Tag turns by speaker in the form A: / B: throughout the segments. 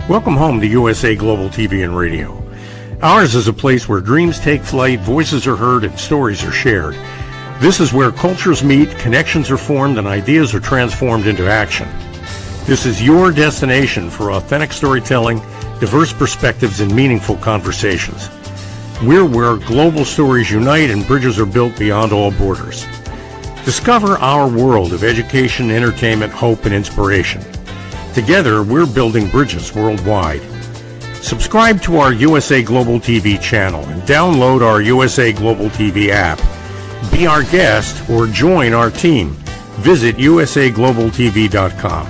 A: Welcome home to USA Global TV and Radio. Ours is a place where dreams take flight, voices are heard, and stories are shared. This is where cultures meet, connections are formed, and ideas are transformed into action. This is your destination for authentic storytelling, diverse perspectives, and meaningful conversations. We're where global stories unite and bridges are built beyond all borders. Discover our world of education, entertainment, hope, and inspiration. Together, we're building bridges worldwide. Subscribe to our USA Global TV channel and download our USA Global TV app. Be our guest or join our team. Visit usaglobaltv.com.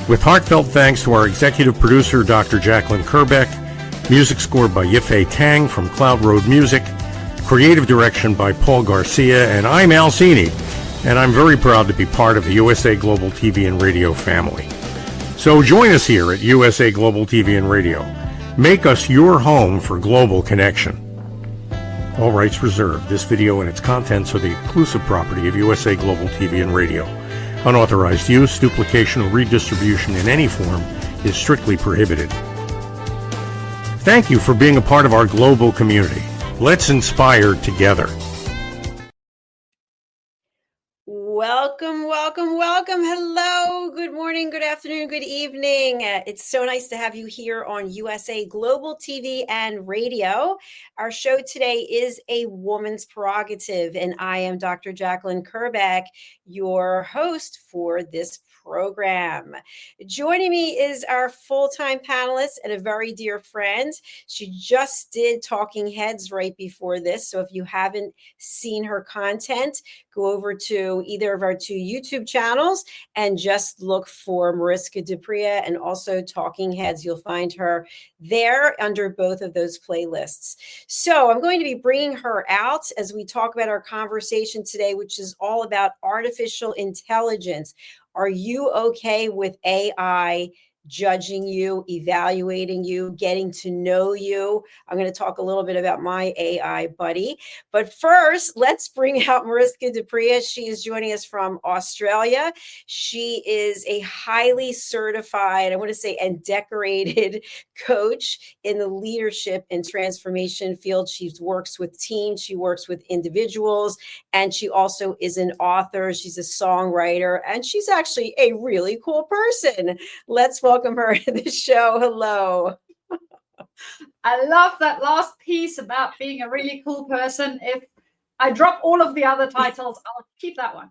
A: With heartfelt thanks to our executive producer, Dr. Jacalyn Kerbeck, music scored by Yifei Tang from Cloud Road Music, creative direction by Paul Garcia, and I'm Al Cini, and I'm very proud to be part of the USA Global TV and Radio family. So join us here at USA Global TV and Radio. Make us your home for global connection. All rights reserved. This video and its contents are the exclusive property of USA Global TV and Radio. Unauthorized use, duplication, or redistribution in any form is strictly prohibited. Thank you for being a part of our global community. Let's inspire together.
B: Welcome, welcome, welcome. Hello, good morning, good afternoon, good evening. It's so nice to have you here on USA Global TV and Radio. Our show today is A Woman's Prerogative, and I am Dr. Jacalyn Kerbeck, your host for this program. Joining me is our full-time panelist and a very dear friend. She just did Talking Heads right before this, so if you haven't seen her content, go over to either of our two YouTube channels and just look for Mariska Dupria and also Talking Heads. You'll find her there under both of those playlists. So I'm going to be bringing her out as we talk about our conversation today, which is all about artificial intelligence. Are you okay with AI judging you, evaluating you, getting to know you? I'm going to talk a little bit about my AI buddy. But first, let's bring out Mariska Dupria. She is joining us from Australia. She is a highly certified, I want to say, and decorated coach in the leadership and transformation field. She works with teams, she works with individuals, and she also is an author. She's a songwriter, and she's actually a really cool person. Let's welcome her to the show. Hello.
C: I love that last piece about being a really cool person. If I drop all of the other titles, I'll keep that one.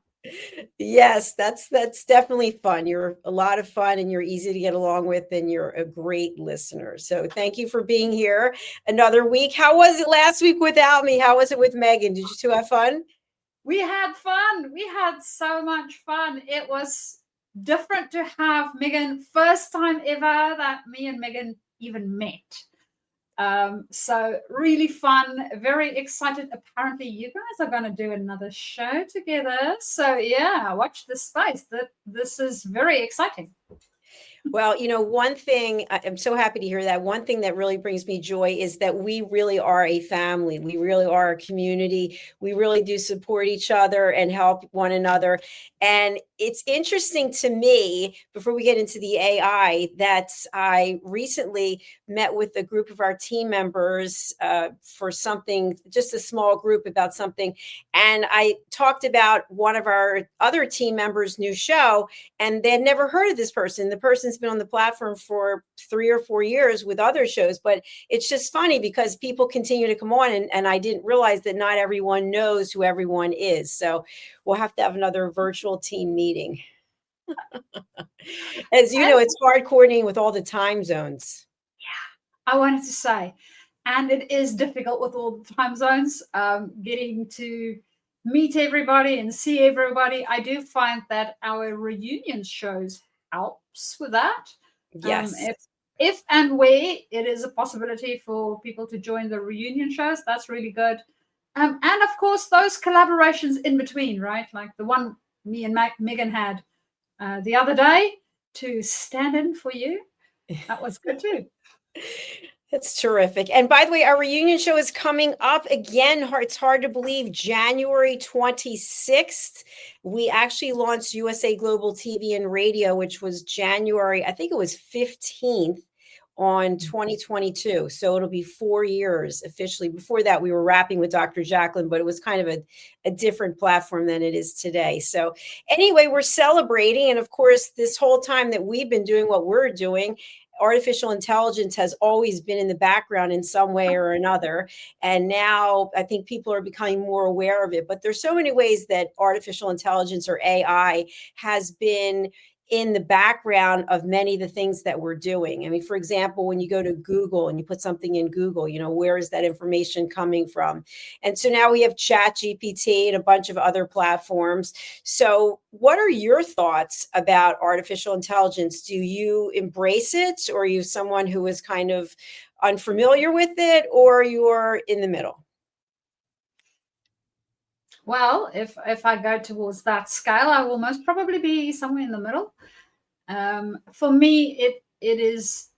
B: Yes, that's definitely fun. You're a lot of fun and you're easy to get along with and you're a great listener. So thank you for being here another week. How was it last week without me? How was it with Megan? Did you two have fun?
C: We had fun. We had so much fun. It was different to have Megan, first time ever that me and Megan even met. So really fun, very excited. Apparently you guys are going to do another show together. So yeah, watch this space. This is very exciting.
B: Well, you know, one thing, I'm so happy to hear that. One thing that really brings me joy is that we really are a family. We really are a community. We really do support each other and help one another. And it's interesting to me, before we get into the AI, that I recently met with a group of our team members for something, just a small group about something. And I talked about one of our other team members' new show, and they'd never heard of this person. The person's been on the platform for 3 or 4 years with other shows, but it's just funny because people continue to come on, and I didn't realize that not everyone knows who everyone is. So we'll have to have another virtual team meeting. As you know, it's hard coordinating with all the time zones.
C: Yeah, I wanted to say, and it is difficult with all the time zones, getting to meet everybody and see everybody. I do find that our reunion shows helps with that.
B: Yes.
C: If and where it is a possibility for people to join the reunion shows, that's really good. And of course, those collaborations in between, right? Like the one me and Megan had the other day to stand in for you. That was good too.
B: That's terrific. And by the way, our reunion show is coming up again. It's hard to believe, January 26th. We actually launched USA Global TV and Radio, which was January, I think it was 15th. on 2022. So it'll be 4 years officially. Before that, we were rapping with Dr. Jacalyn, but it was kind of a different platform than it is today. So anyway, we're celebrating. And of course, this whole time that we've been doing what we're doing, artificial intelligence has always been in the background in some way or another. And now I think people are becoming more aware of it. But there's so many ways that artificial intelligence or AI has been in the background of many of the things that we're doing. I mean, for example, when you go to Google and you put something in Google, where is that information coming from? And so now we have Chat GPT and a bunch of other platforms. So what are your thoughts about artificial intelligence? Do you embrace it, or are you someone who is kind of unfamiliar with it, or you're in the middle?
C: Well, if I go towards that scale, I will most probably be somewhere in the middle. For me, it is.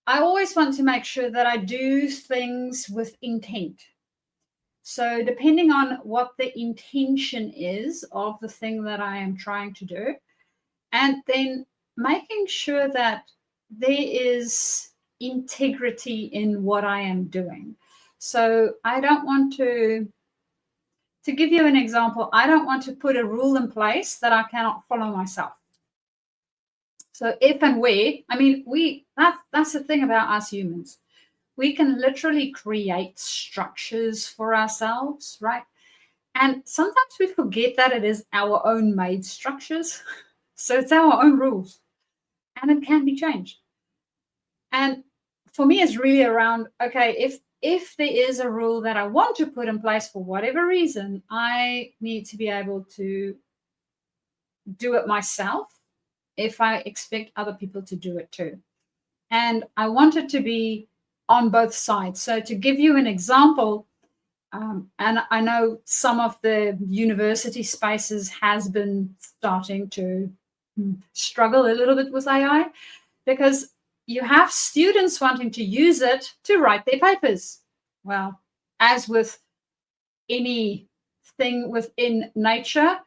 C: I always want to make sure that I do things with intent. So depending on what the intention is of the thing that I am trying to do, and then making sure that there is integrity in what I am doing. So I don't want to give you an example, I don't want to put a rule in place that I cannot follow myself. So if and where, I mean, that's the thing about us humans. We can literally create structures for ourselves, right? And sometimes we forget that it is our own made structures. So it's our own rules and it can be changed. And for me, it's really around, okay, if there is a rule that I want to put in place for whatever reason, I need to be able to do it myself if I expect other people to do it too. And I want it to be on both sides. So to give you an example, and I know some of the university spaces has been starting to struggle a little bit with AI, because you have students wanting to use it to write their papers. Well, as with anything within nature,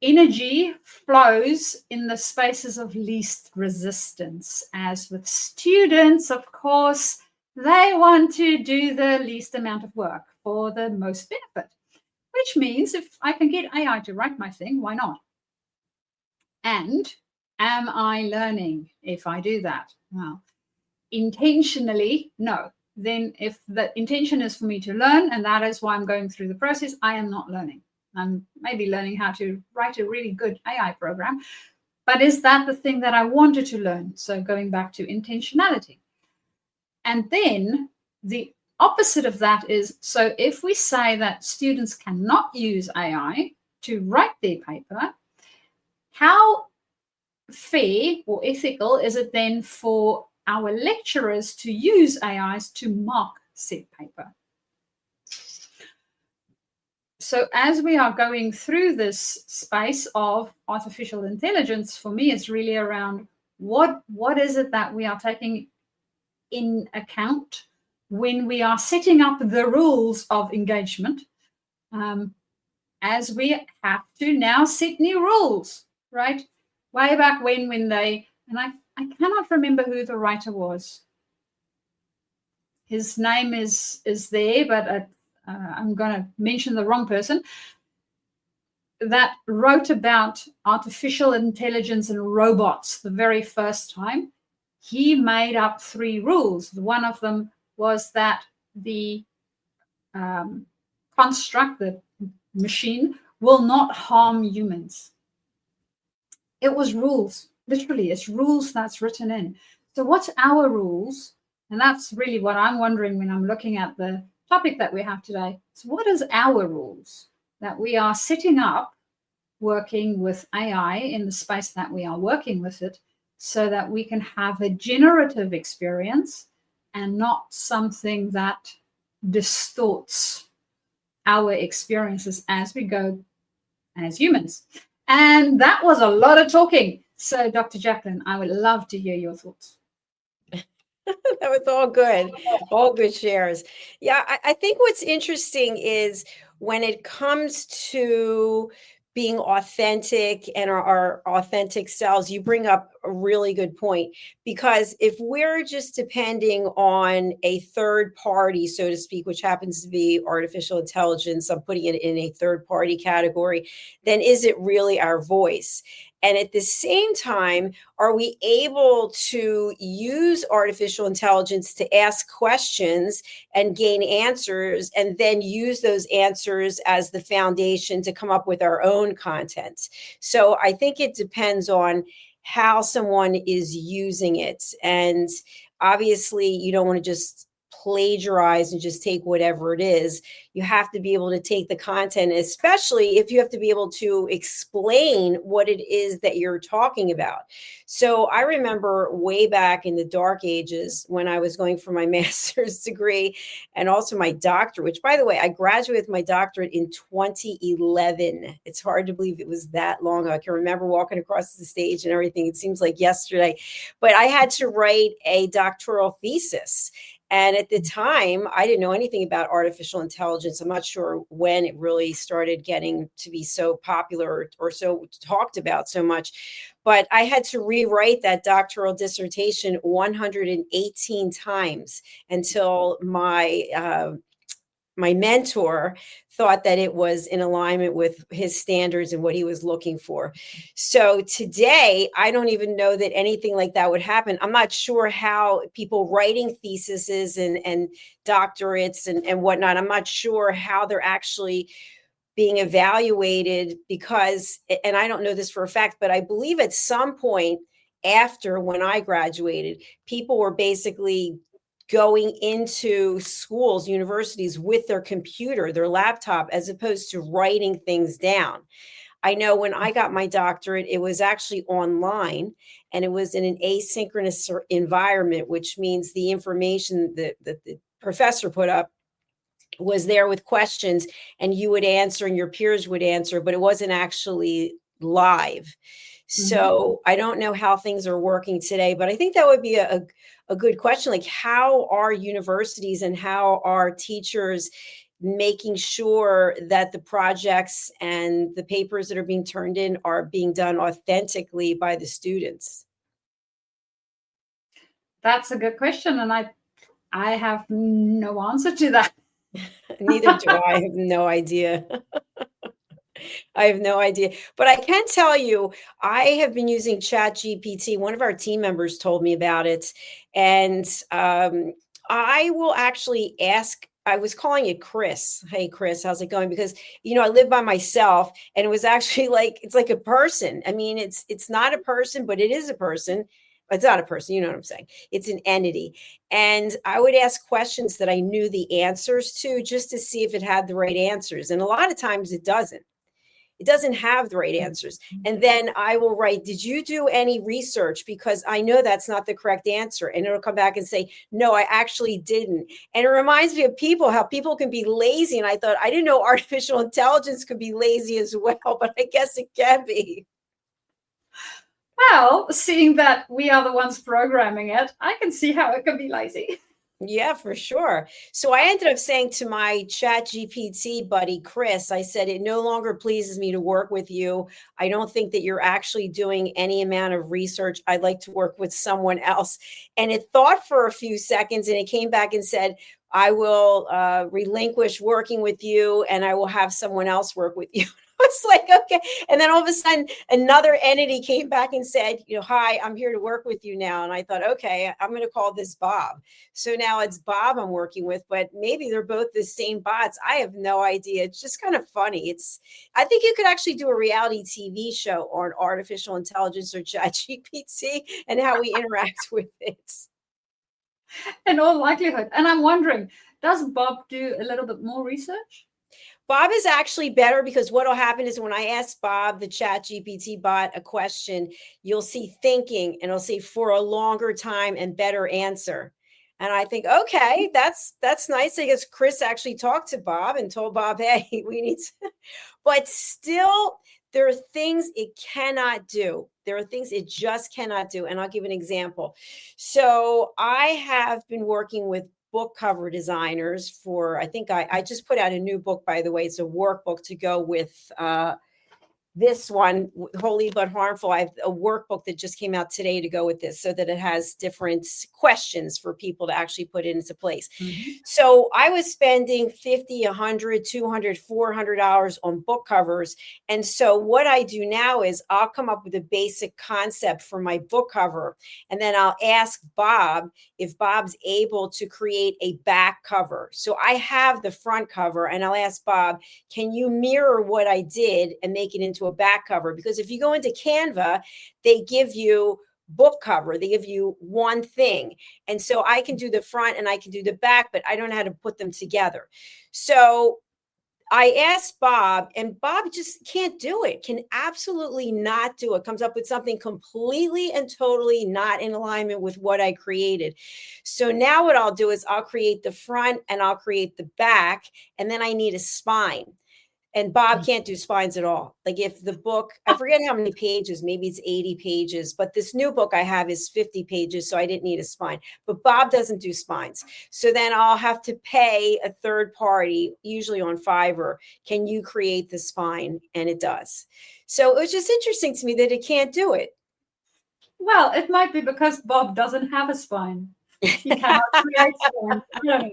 C: energy flows in the spaces of least resistance. As with students, of course, they want to do the least amount of work for the most benefit, which means if I can get AI to write my thing, why not? And am I learning if I do that? Well, intentionally, no. Then if the intention is for me to learn, and that is why I'm going through the process, I am not learning. I'm maybe learning how to write a really good AI program, but is that the thing that I wanted to learn? So going back to intentionality. And then the opposite of that is, so if we say that students cannot use AI to write their paper, how fair or ethical is it then for our lecturers to use AIs to mark said paper? So as we are going through this space of artificial intelligence, for me, it's really around what is it that we are taking in account when we are setting up the rules of engagement, as we have to now set new rules, right? Way back when they, and I cannot remember who the writer was. His name is there, but I'm going to mention the wrong person, that wrote about artificial intelligence and robots the very first time. He made up 3 rules. One of them was that the construct, the machine, will not harm humans. It was rules, literally, it's rules that's written in. So what's our rules? And that's really what I'm wondering when I'm looking at the topic that we have today. So what is our rules that we are setting up working with AI in the space that we are working with it, so that we can have a generative experience and not something that distorts our experiences as we go as humans? And that was a lot of talking. So, Dr. Jacalyn, I would love to hear your thoughts.
B: That was all good shares. Yeah, I think what's interesting is when it comes to being authentic and our authentic selves, you bring up a really good point, because if we're just depending on a third party, so to speak, which happens to be artificial intelligence, I'm putting it in a third party category, then is it really our voice? And at the same time, are we able to use artificial intelligence to ask questions and gain answers, and then use those answers as the foundation to come up with our own content? So I think it depends on how someone is using it. And obviously, you don't want to just plagiarize and just take whatever it is. You have to be able to take the content, especially if you have to be able to explain what it is that you're talking about. So I remember way back in the dark ages when I was going for my master's degree and also my doctorate, which, by the way, I graduated with my doctorate in 2011. It's hard to believe it was that long ago. I can remember walking across the stage and everything. It seems like yesterday, but I had to write a doctoral thesis. And at the time, I didn't know anything about artificial intelligence. I'm not sure when it really started getting to be so popular or so talked about so much. But I had to rewrite that doctoral dissertation 118 times until my mentor thought that it was in alignment with his standards and what he was looking for. So today, I don't even know that anything like that would happen. I'm not sure how people writing theses and doctorates and whatnot, I'm not sure how they're actually being evaluated, because, and I don't know this for a fact, but I believe at some point after when I graduated, people were basically going into schools, universities with their computer, their laptop, as opposed to writing things down. I know when I got my doctorate, it was actually online and it was in an asynchronous environment, which means the information that the professor put up was there with questions and you would answer and your peers would answer, but it wasn't actually live. So I don't know how things are working today, but I think that would be a good question. Like, how are universities and how are teachers making sure that the projects and the papers that are being turned in are being done authentically by the students?
C: That's a good question, and I have no answer to that.
B: Neither do I. I have no idea. I have no idea. But I can tell you, I have been using ChatGPT. One of our team members told me about it. And I will actually ask, I was calling it Chris. Hey, Chris, how's it going? Because, I live by myself and it was actually like, it's like a person. I mean, it's not a person, but it is a person. It's not a person, you know what I'm saying? It's an entity. And I would ask questions that I knew the answers to just to see if it had the right answers. And a lot of times it doesn't. It doesn't have the right answers. And then I will write, did you do any research? Because I know that's not the correct answer. And it'll come back and say, no, I actually didn't. And it reminds me of people, how people can be lazy. And I thought, I didn't know artificial intelligence could be lazy as well, but I guess it can be.
C: Well, seeing that we are the ones programming it, I can see how it can be lazy.
B: Yeah, for sure. So I ended up saying to my ChatGPT buddy, Chris, I said, it no longer pleases me to work with you. I don't think that you're actually doing any amount of research. I'd like to work with someone else. And it thought for a few seconds and it came back and said, I will relinquish working with you and I will have someone else work with you. It's like, okay. And then all of a sudden, another entity came back and said, hi, I'm here to work with you now. And I thought, okay, I'm going to call this Bob. So now it's Bob I'm working with, but maybe they're both the same bots. I have no idea. It's just kind of funny. I think you could actually do a reality TV show on artificial intelligence or ChatGPT and how we interact with it.
C: In all likelihood. And I'm wondering, does Bob do a little bit more research?
B: Bob is actually better, because what will happen is when I ask Bob, the ChatGPT bot, a question, you'll see thinking and it'll say for a longer time and better answer. And I think, okay, that's nice. I guess Chris actually talked to Bob and told Bob, hey, we need to, but still there are things it cannot do. There are things it just cannot do. And I'll give an example. So I have been working with book cover designers for, I think I just put out a new book, by the way. It's a workbook to go with this one, Holy But Harmful, I have a workbook that just came out today to go with this, so that it has different questions for people to actually put it into place. So I was spending $50, $100, $200, $400 on book covers. And so what I do now is I'll come up with a basic concept for my book cover, and then I'll ask Bob if Bob's able to create a back cover. So I have the front cover, and I'll ask Bob, can you mirror what I did and make it into a back cover? Because if you go into Canva, they give you book cover, they give you one thing. And so I can do the front and I can do the back, but I don't know how to put them together. So I asked Bob, and Bob just can't do it, can absolutely not do it, comes up with something completely and totally not in alignment with what I created. So now what I'll do is I'll create the front and I'll create the back, and then I need a spine. And Bob can't do spines at all. Like if the book, I forget how many pages, maybe it's 80 pages, but this new book I have is 50 pages, so I didn't need a spine. But Bob doesn't do spines. So then I'll have to pay a third party, usually on Fiverr, can you create the spine? And it does. So it was just interesting to me that it can't do it.
C: Well, it might be because Bob doesn't have a spine. He cannot create spine.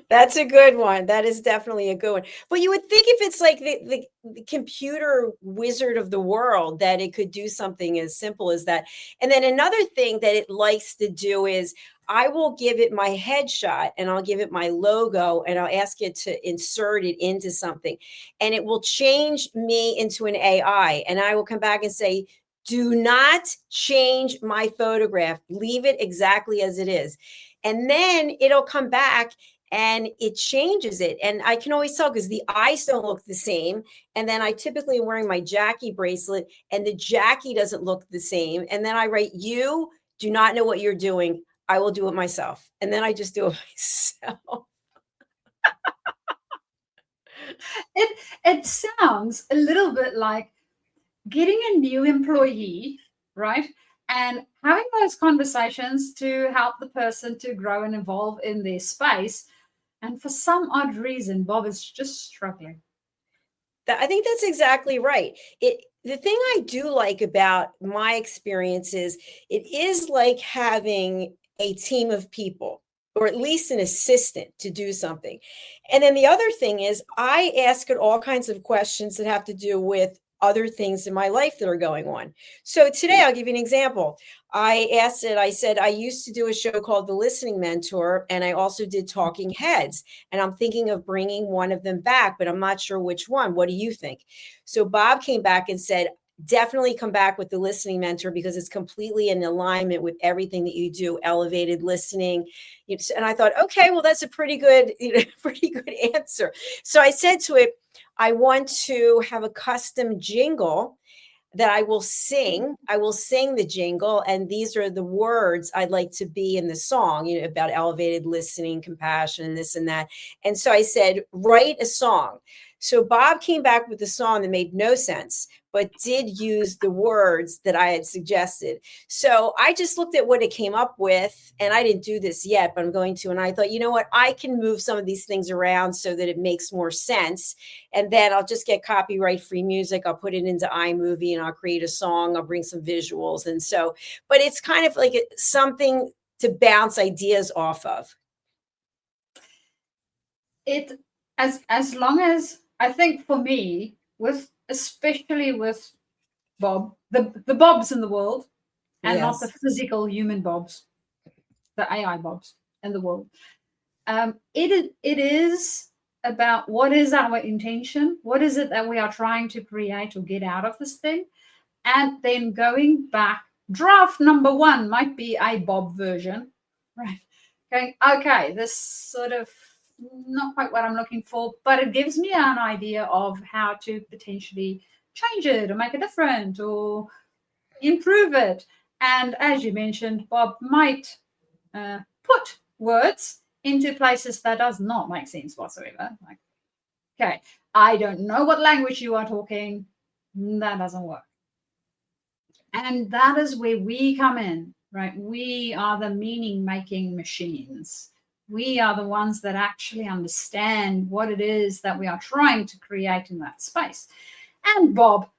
B: That's a good one. That is definitely a good one. But you would think if it's like the computer wizard of the world, that it could do something as simple as that. And then another thing that it likes to do is I will give it my headshot and I'll give it my logo and I'll ask it to insert it into something. And it will change me into an AI. And I will come back and say, do not change my photograph. Leave it exactly as it is. And then it'll come back and it changes it. And I can always tell because the eyes don't look the same. And then I typically am wearing my Jackie bracelet and the Jackie doesn't look the same. And then I write, you do not know what you're doing. I will do it myself. And then I just do it myself.
C: It sounds a little bit like getting a new employee, right? And having those conversations to help the person to grow and evolve in their space. And for some odd reason, Bob is just struggling.
B: I think that's exactly right. The thing I do like about my experience is it is like having a team of people, or at least an assistant to do something. And then the other thing is I ask it all kinds of questions that have to do with other things in my life that are going on. So today I'll give you an example. I asked it, I said, I used to do a show called The Listening Mentor, and I also did Talking Heads, and I'm thinking of bringing one of them back, but I'm not sure which one. What do you think? So Bob came back and said, definitely come back with The Listening Mentor because it's completely in alignment with everything that you do, elevated listening. And I thought, okay, well, that's a pretty good answer. So I said to it, I want to have a custom jingle that I will sing. I will sing the jingle, and these are the words I'd like to be in the song, about elevated listening, compassion, and this and that. And so I said, write a song. So Bob came back with a song that made no sense, but did use the words that I had suggested. So I just looked at what it came up with, and I didn't do this yet, but I'm going to. And I thought, you know what? I can move some of these things around so that it makes more sense. And then I'll just get copyright-free music. I'll put it into iMovie and I'll create a song. I'll bring some visuals. And so, but it's kind of like something to bounce ideas off of.
C: As long as, I think for me, especially with Bob, the Bobs in the world, and not the physical human Bobs, the AI Bobs in the world. It is about what is our intention, what is it that we are trying to create or get out of this thing, and then going back. Draft number 1 might be a Bob version, right? Going, okay, this sort of not quite what I'm looking for, but it gives me an idea of how to potentially change it or make it different or improve it. And as you mentioned, Bob might put words into places that does not make sense whatsoever. Like, okay, I don't know what language you are talking. That doesn't work. And that is where we come in, right? We are the meaning-making machines. We are the ones that actually understand what it is that we are trying to create in that space. And Bob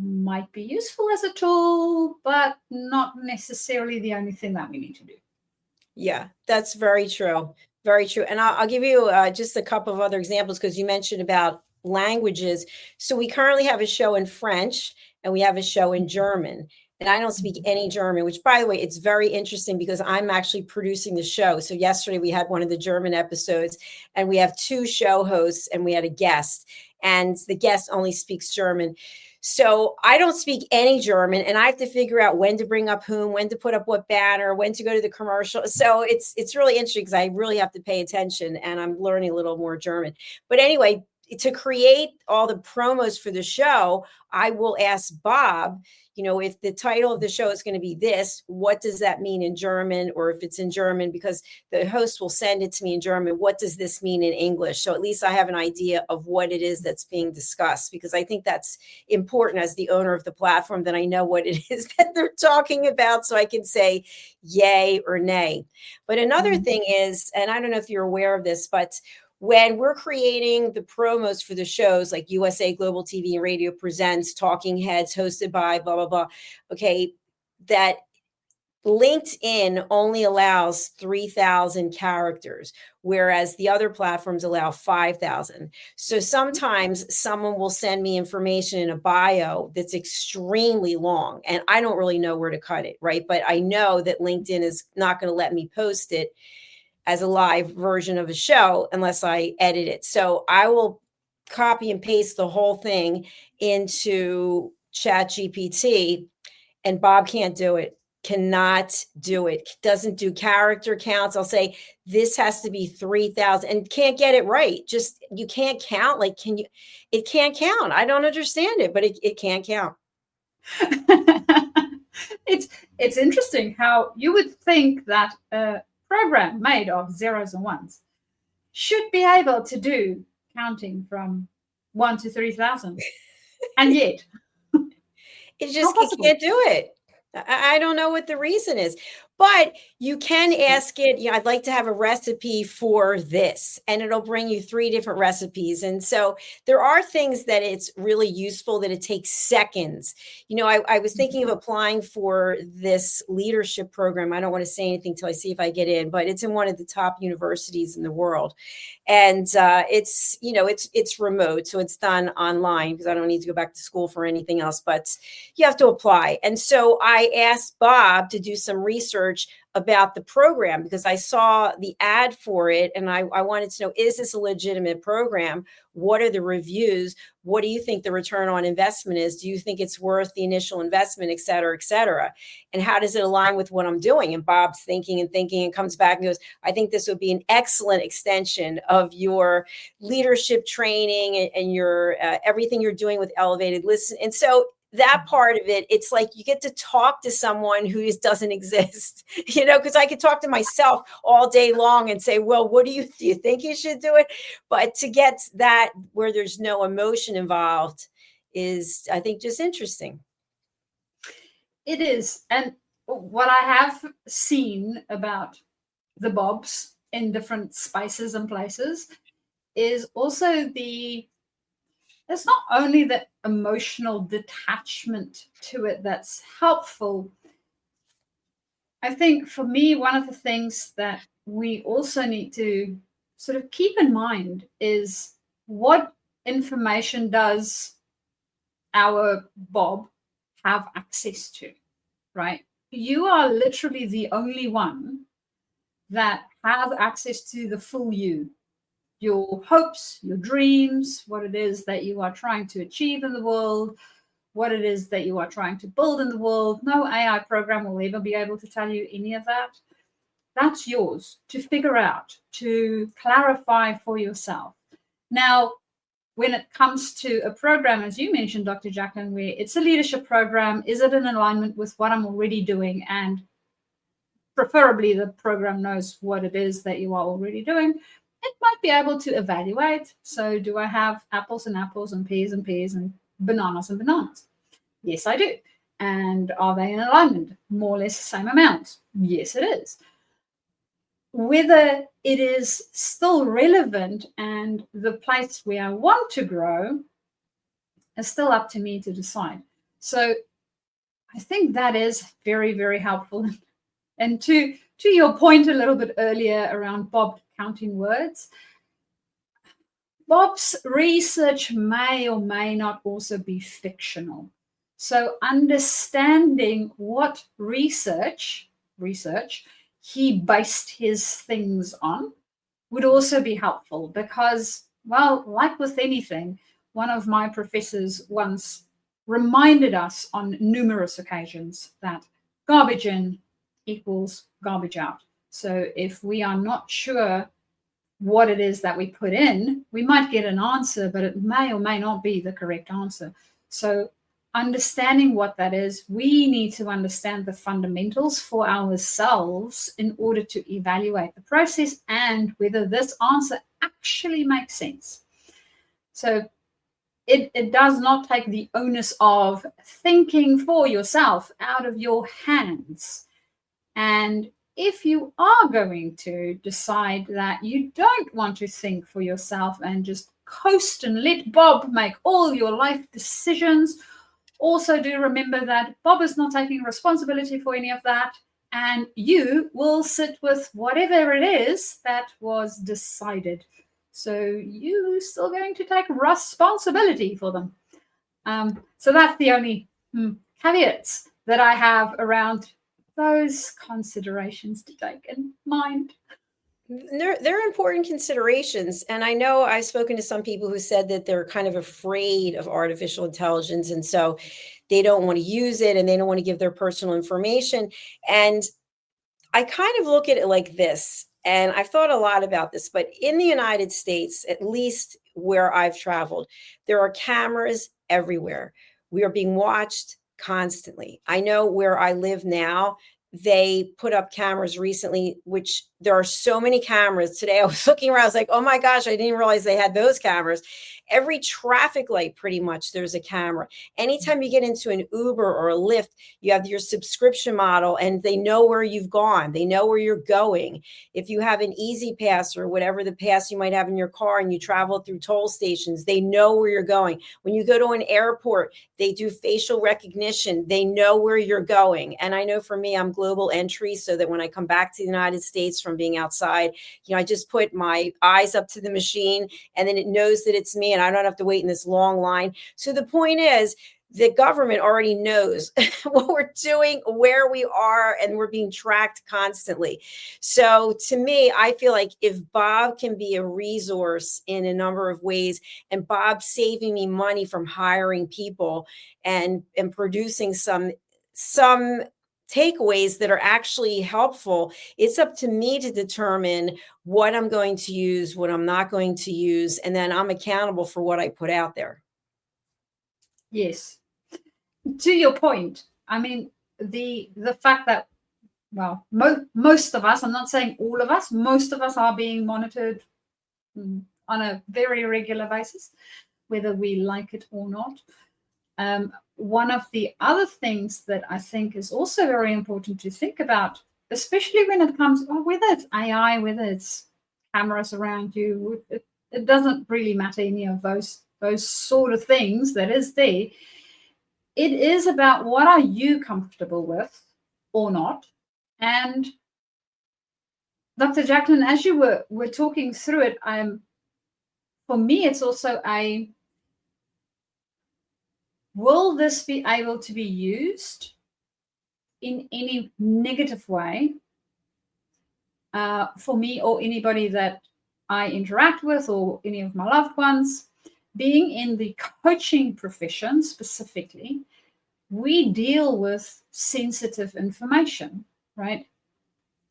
C: might be useful as a tool, but not necessarily the only thing that we need to do.
B: Yeah, that's very true. Very true. And I'll give you just a couple of other examples because you mentioned about languages. So we currently have a show in French and we have a show in German. And I don't speak any German, which, by the way, it's very interesting because I'm actually producing the show. So yesterday we had one of the German episodes and we have two show hosts and we had a guest, and the guest only speaks German. So I don't speak any German, and I have to figure out when to bring up whom, when to put up what banner, when to go to the commercial. So it's really interesting because I really have to pay attention, and I'm learning a little more German. But anyway, to create all the promos for the show, I will ask Bob, if the title of the show is going to be this, what does that mean in German? Or if it's in German, because the host will send it to me in German, what does this mean in English? So at least I have an idea of what it is that's being discussed, because I think that's important as the owner of the platform, that I know what it is that they're talking about so I can say yay or nay. But another thing is, and I don't know if you're aware of this, but when we're creating the promos for the shows like USA Global TV and Radio Presents, Talking Heads, hosted by blah, blah, blah, okay, that LinkedIn only allows 3,000 characters, whereas the other platforms allow 5,000. So sometimes someone will send me information in a bio that's extremely long, and I don't really know where to cut it, right? But I know that LinkedIn is not going to let me post it as a live version of a show unless I edit it. So I will copy and paste the whole thing into ChatGPT, and Bob can't do it, cannot do it, doesn't do character counts. I'll say, this has to be 3,000, and can't get it right. Just, you can't count. Like, it can't count. I don't understand it, but it can't count.
C: It's interesting how you would think that program made of zeros and ones should be able to do counting from 1 to 3,000, and yet
B: it can't do it. I don't know what the reason is, but you can ask it, I'd like to have a recipe for this, and it'll bring you 3 different recipes. And so there are things that it's really useful that it takes seconds. I was thinking of applying for this leadership program. I don't want to say anything till I see if I get in, but it's in one of the top universities in the world. And it's remote. So it's done online because I don't need to go back to school for anything else, but you have to apply. And so I asked Bob to do some research about the program because I saw the ad for it and I wanted to know, is this a legitimate program? What are the reviews? What do you think the return on investment is? Do you think it's worth the initial investment, et cetera, et cetera? And how does it align with what I'm doing? And Bob's thinking and comes back and goes, I think this would be an excellent extension of your leadership training and your everything you're doing with Elevated Listen. And so that part of it, it's like you get to talk to someone who just doesn't exist, because I could talk to myself all day long and say, well, do you think you should do it? But to get that where there's no emotion involved is, I think, just interesting.
C: It is. And what I have seen about the Bobs in different spaces and places is also it's not only the emotional detachment to it that's helpful. I think for me, one of the things that we also need to sort of keep in mind is what information does our Bob have access to, right? You are literally the only one that has access to the full you. Your hopes, your dreams, what it is that you are trying to achieve in the world, what it is that you are trying to build in the world. No AI program will ever be able to tell you any of that. That's yours to figure out, to clarify for yourself. Now, when it comes to a program, as you mentioned, Dr. Jacalyn, where it's a leadership program, is it in alignment with what I'm already doing? And preferably the program knows what it is that you are already doing. It might be able to evaluate. So do I have apples and apples and pears and pears and bananas and bananas? Yes, I do. And are they in alignment? More or less the same amount? Yes, it is. Whether it is still relevant and the place where I want to grow is still up to me to decide. So I think that is very, very helpful. And to your point a little bit earlier around Bob counting words, Bob's research may or may not also be fictional. So understanding what research he based his things on would also be helpful, because, well, like with anything, one of my professors once reminded us on numerous occasions that garbage in equals garbage out. So if we are not sure what it is that we put in, we might get an answer, but it may or may not be the correct answer. So understanding what that is, we need to understand the fundamentals for ourselves in order to evaluate the process and whether this answer actually makes sense. So it does not take the onus of thinking for yourself out of your hands. And if you are going to decide that you don't want to think for yourself and just coast and let Bob make all your life decisions, also do remember that Bob is not taking responsibility for any of that, and you will sit with whatever it is that was decided. So you're still going to take responsibility for them. So that's the only caveats that I have around those considerations to take in mind.
B: They're important considerations. And I know I've spoken to some people who said that they're kind of afraid of artificial intelligence. And so they don't want to use it and they don't want to give their personal information. And I kind of look at it like this, and I've thought a lot about this, but in the United States, at least where I've traveled, there are cameras everywhere. We are being watched constantly. I know where I live now, they put up cameras recently, which there are so many cameras. Today I was looking around, I was like, oh my gosh, I didn't realize they had those cameras. Every traffic light, pretty much, there's a camera. Anytime you get into an Uber or a Lyft, you have your subscription model and they know where you've gone. They know where you're going. If you have an Easy Pass or whatever the pass you might have in your car and you travel through toll stations, they know where you're going. When you go to an airport, they do facial recognition. They know where you're going. And I know for me, I'm global entry, so that when I come back to the United States from being outside, I just put my eyes up to the machine and then it knows that it's me and I don't have to wait in this long line. So the point is, the government already knows what we're doing, where we are, and we're being tracked constantly. So to me, I feel like if Bob can be a resource in a number of ways, and Bob's saving me money from hiring people and producing some takeaways that are actually helpful, it's up to me to determine what I'm going to use, what I'm not going to use, and then I'm accountable for what I put out there.
C: Yes. To your point, I mean, the fact that, well, most of us, I'm not saying all of us, most of us are being monitored on a very regular basis, whether we like it or not. One of the other things that I think is also very important to think about, especially when it comes, whether it's AI, whether it's cameras around you, it doesn't really matter, any of those sort of things that is there. It is about what are you comfortable with or not. And Dr. Jacalyn, as you were talking through it, for me, it's also will this be able to be used in any negative way for me or anybody that I interact with or any of my loved ones? Being in the coaching profession specifically, we deal with sensitive information, right?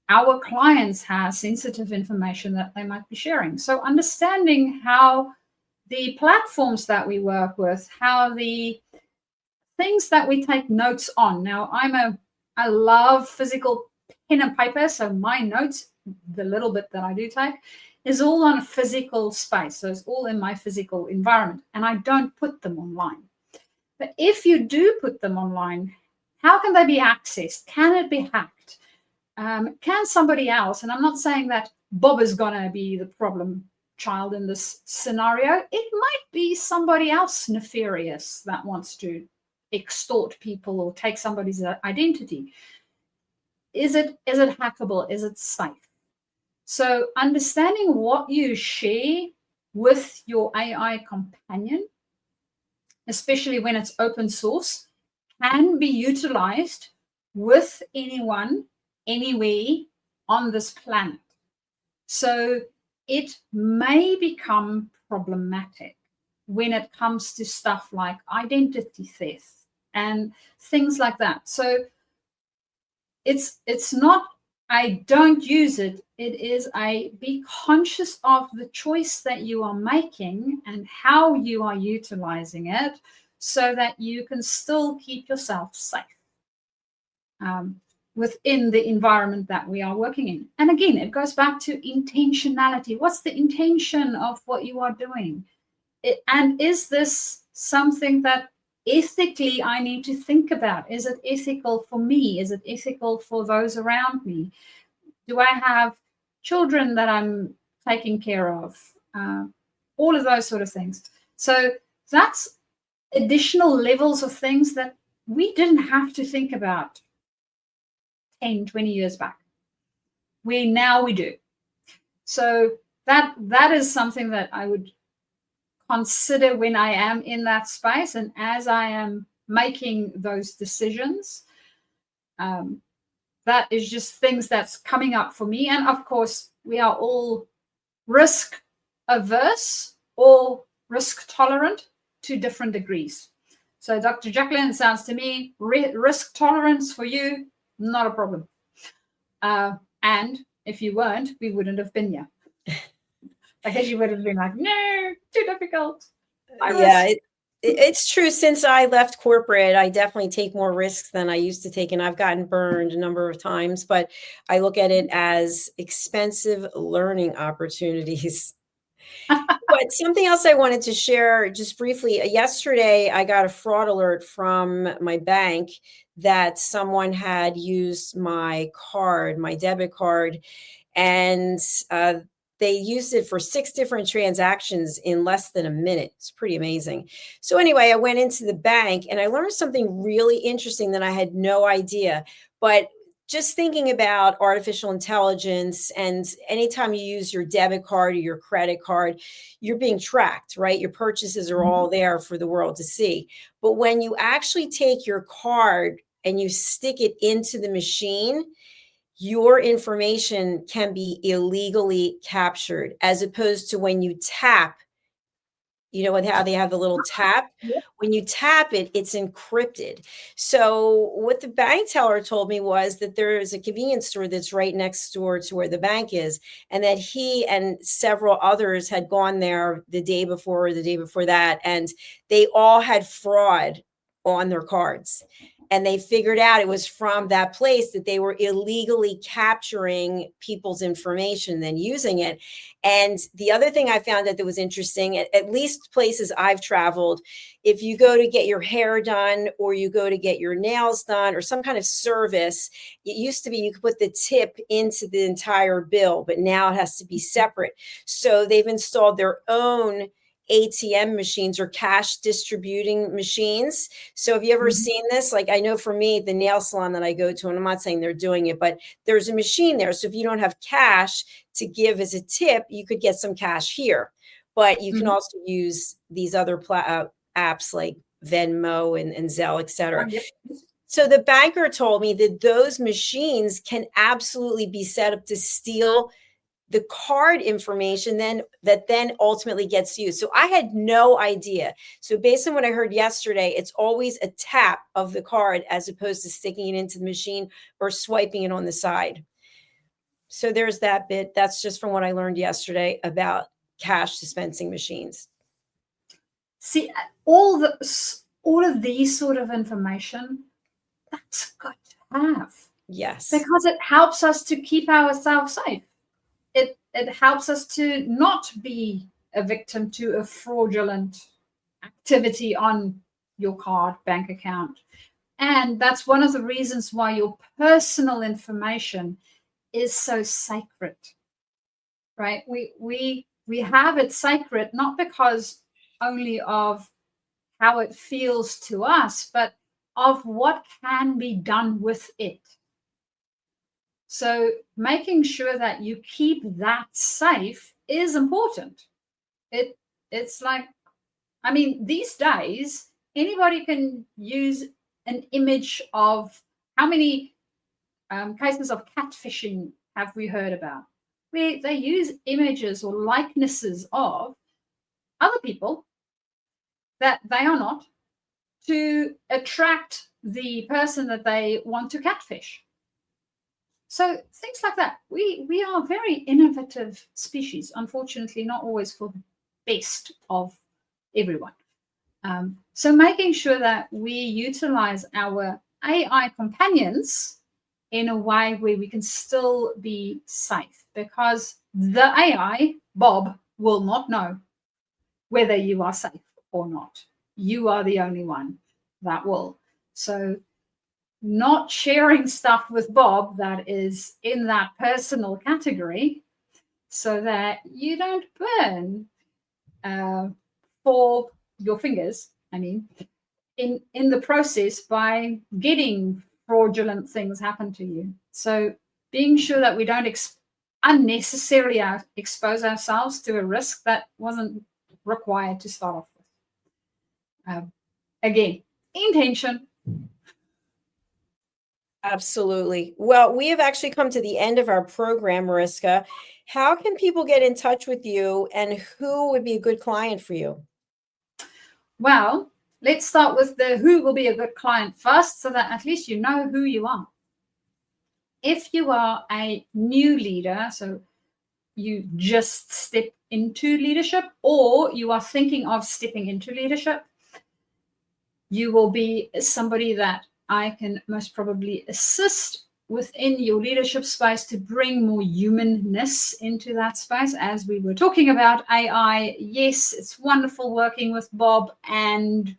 C: Our clients have sensitive information that they might be sharing. So understanding how the platforms that we work with, how the things that we take notes on. Now, I love physical pen and paper, so my notes, the little bit that I do take, is all on a physical space. So it's all in my physical environment, and I don't put them online. But if you do put them online, how can they be accessed? Can it be hacked? Can somebody else, and I'm not saying that Bob is going to be the problem child in this scenario. It might be somebody else nefarious that wants to extort people or take somebody's identity. Is it hackable? Is it safe? So understanding what you share with your AI companion, especially when it's open source, can be utilized with anyone, anywhere on this planet. So it may become problematic when it comes to stuff like identity theft and things like that. So it's not I don't use it. It is be conscious of the choice that you are making and how you are utilizing it so that you can still keep yourself safe within the environment that we are working in. And again, it goes back to intentionality. What's the intention of what you are doing? And is this something that ethically I need to think about? Is it ethical for me? Is it ethical for those around me? Do I have children that I'm taking care of? All of those sort of things. So that's additional levels of things that we didn't have to think about 10, 20 years back. We do. So that is something that I would consider when I am in that space and as I am making those decisions. That is just things that's coming up for me. And of course, we are all risk averse or risk tolerant to different degrees. So Dr. Jacalyn, it sounds to me, risk tolerance for you, not a problem. And if you weren't, we wouldn't have been here. Because you would have been like, no, too difficult.
B: Yeah, it's true. Since I left corporate, I definitely take more risks than I used to take, and I've gotten burned a number of times, but I look at it as expensive learning opportunities. But something else I wanted to share just briefly. Yesterday, I got a fraud alert from my bank that someone had used my card, my debit card, and they used it for 6 different transactions in less than a minute. It's pretty amazing. So anyway, I went into the bank and I learned something really interesting that I had no idea. But just thinking about artificial intelligence, and anytime you use your debit card or your credit card, you're being tracked, right? Your purchases are all there for the world to see. But when you actually take your card and you stick it into the machine, your information can be illegally captured, as opposed to when you tap, you know, how they have the little tap. When you tap it, it's encrypted. So what the bank teller told me was that there is a convenience store that's right next door to where the bank is, and that he and several others had gone there the day before or the day before that, and they all had fraud on their cards. And they figured out it was from that place that they were illegally capturing people's information and then using it. And the other thing I found that was interesting, at least places I've traveled, if you go to get your hair done or you go to get your nails done or some kind of service, it used to be you could put the tip into the entire bill, but now it has to be separate. So they've installed their own ATM machines or cash distributing machines. So have you ever seen this? Like, I know for me, the nail salon that I go to, and I'm not saying they're doing it, but there's a machine there. So if you don't have cash to give as a tip, you could get some cash here. But you can also use these other apps like Venmo and Zelle, et cetera. So the banker told me that those machines can absolutely be set up to steal the card information that ultimately gets used. So I had no idea. So based on what I heard yesterday, it's always a tap of the card as opposed to sticking it into the machine or swiping it on the side. So there's that bit. That's just from what I learned yesterday about cash dispensing machines.
C: See, all of these sort of information, that's good to have.
B: Yes.
C: Because it helps us to keep ourselves safe. It helps us to not be a victim to a fraudulent activity on your card, bank account. And that's one of the reasons why your personal information is so sacred, right? We have it sacred, not because only of how it feels to us, but of what can be done with it. So making sure that you keep that safe is important. It's like, I mean, these days, anybody can use an image of how many cases of catfishing have we heard about, where they use images or likenesses of other people that they are not to attract the person that they want to catfish. So things like that. We are a very innovative species, unfortunately, not always for the best of everyone. So making sure that we utilize our AI companions in a way where we can still be safe, because the AI, Bob, will not know whether you are safe or not. You are the only one that will. So not sharing stuff with Bob that is in that personal category, so that you don't burn for your fingers, I mean, in the process by getting fraudulent things happen to you. So being sure that we don't unnecessarily expose ourselves to a risk that wasn't required to start off with. Again, intention.
B: Absolutely. Well, we have actually come to the end of our program, Mariska. How can people get in touch with you, and who would be a good client for you?
C: Well, let's start with the who will be a good client first, so that at least you know who you are. If you are a new leader, so you just step into leadership, or you are thinking of stepping into leadership, you will be somebody that I can most probably assist within your leadership space to bring more humanness into that space. As we were talking about AI, yes, it's wonderful working with Bob, and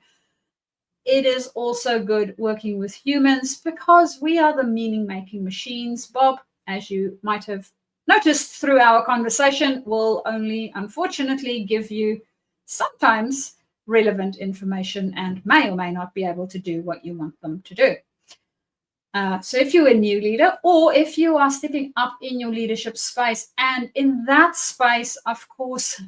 C: it is also good working with humans, because we are the meaning-making machines. Bob, as you might have noticed through our conversation, will only unfortunately give you sometimes relevant information and may or may not be able to do what you want them to do. So if you're a new leader, or if you are stepping up in your leadership space, and in that space, of course,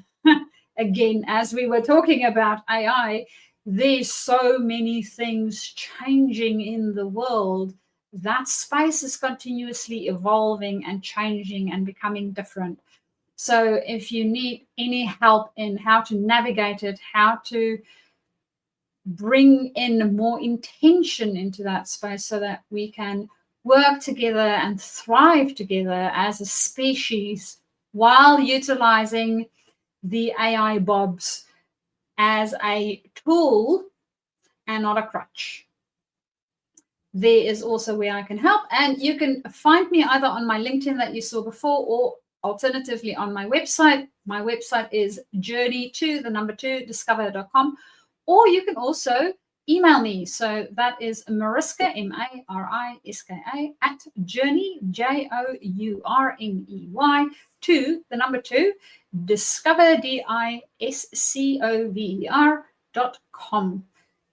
C: again, as we were talking about AI, there's so many things changing in the world. That space is continuously evolving and changing and becoming different. So if you need any help in how to navigate it, how to bring in more intention into that space, so that we can work together and thrive together as a species, while utilizing the AI Bobs as a tool and not a crutch, there is also where I can help. And you can find me either on my LinkedIn that you saw before, or alternatively on my website. My website is journey2discover.com, or you can also email me. So that is Mariska, Mariska, at journey, journey, 2 discover, discover.com,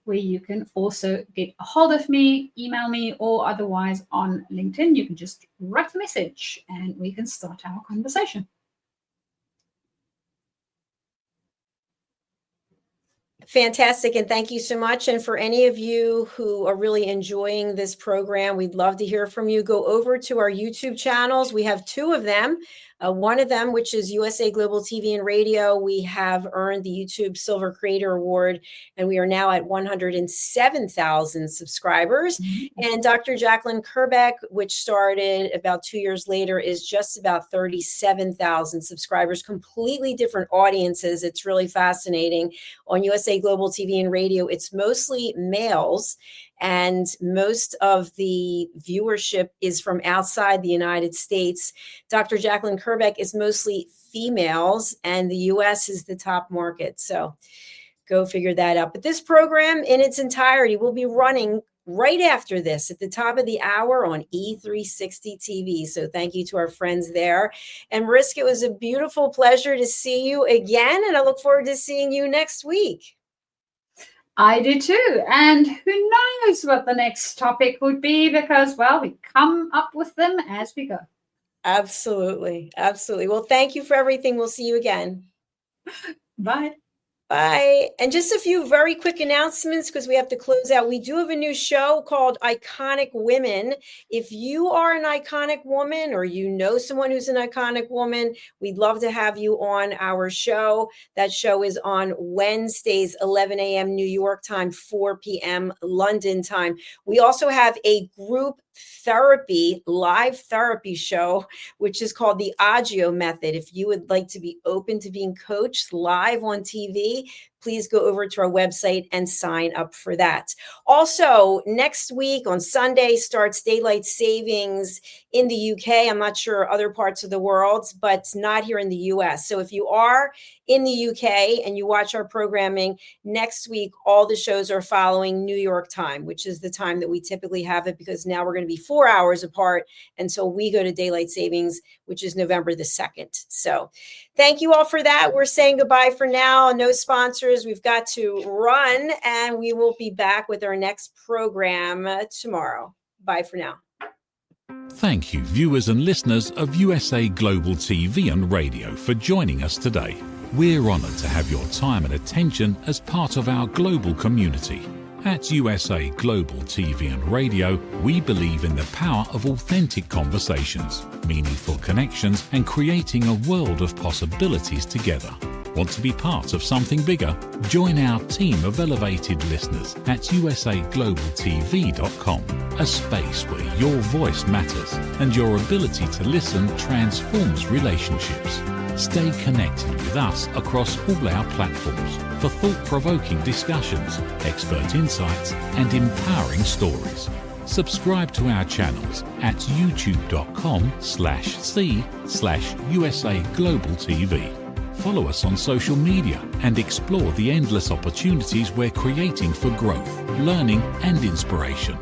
C: where you can also get a hold of me, email me, or otherwise on LinkedIn. You can just write a message and we can start our conversation.
B: Fantastic. And thank you so much. And for any of you who are really enjoying this program, we'd love to hear from you. Go over to our YouTube channels. We have two of them. One of them, which is USA Global TV and Radio, we have earned the YouTube Silver Creator Award, and we are now at 107,000 subscribers. Mm-hmm. And Dr. Jacalyn Kerbeck, which started about 2 years later, is just about 37,000 subscribers, completely different audiences. It's really fascinating. On USA Global TV and Radio, it's mostly males, and most of the viewership is from outside the United States. Dr. Jacalyn Kerbeck is mostly females, and the US is the top market. So go figure that out. But this program in its entirety will be running right after this at the top of the hour on E360 TV. So thank you to our friends there. And Mariska, it was a beautiful pleasure to see you again, and I look forward to seeing you next week.
C: I do too. And who knows what the next topic would be because, well, we come up with them as we go.
B: Absolutely. Absolutely. Well, thank you for everything. We'll see you again.
C: Bye.
B: Bye. And just a few very quick announcements because we have to close out. We do have a new show called Iconic Women. If you are an iconic woman or you know someone who's an iconic woman, we'd love to have you on our show. That show is on Wednesdays, 11 a.m. New York time, 4 p.m. London time. We also have a group therapy, live therapy show, which is called the Agio Method. If you would like to be open to being coached live on TV, please go over to our website and sign up for that. Also, next week on Sunday starts daylight savings in the UK. I'm not sure other parts of the world, but not here in the US. So if you are in the UK and you watch our programming, next week, all the shows are following New York time, which is the time that we typically have it because now we're going to be 4 hours apart until we go to daylight savings, which is November the 2nd. So thank you all for that. We're saying goodbye for now. No sponsors. We've got to run, and we will be back with our next program tomorrow. Bye for now.
D: Thank you, viewers and listeners of USA Global TV and Radio, for joining us today. We're honoured to have your time and attention as part of our global community. At USA Global TV and Radio, we believe in the power of authentic conversations, meaningful connections, and creating a world of possibilities together. Want to be part of something bigger? Join our team of elevated listeners at usaglobaltv.com, a space where your voice matters and your ability to listen transforms relationships. Stay connected with us across all our platforms for thought-provoking discussions, expert insights, and empowering stories. Subscribe to our channels at youtube.com/c/USA-Global-TV. Follow us on social media and explore the endless opportunities we're creating for growth, learning, and inspiration.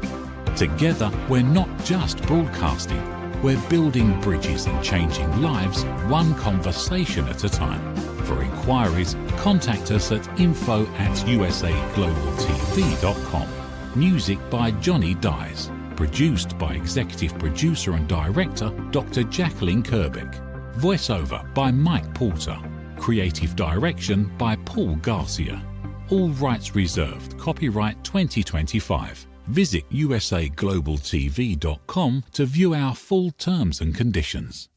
D: Together, we're not just broadcasting, we're building bridges and changing lives one conversation at a time. For inquiries, contact us at info@usaglobaltv.com. Music by Johnny Dyes. Produced by Executive Producer and Director Dr. Jacalyn Kerbeck. Voiceover by Mike Porter. Creative Direction by Paul Garcia. All rights reserved. Copyright 2025. Visit usaglobaltv.com to view our full terms and conditions.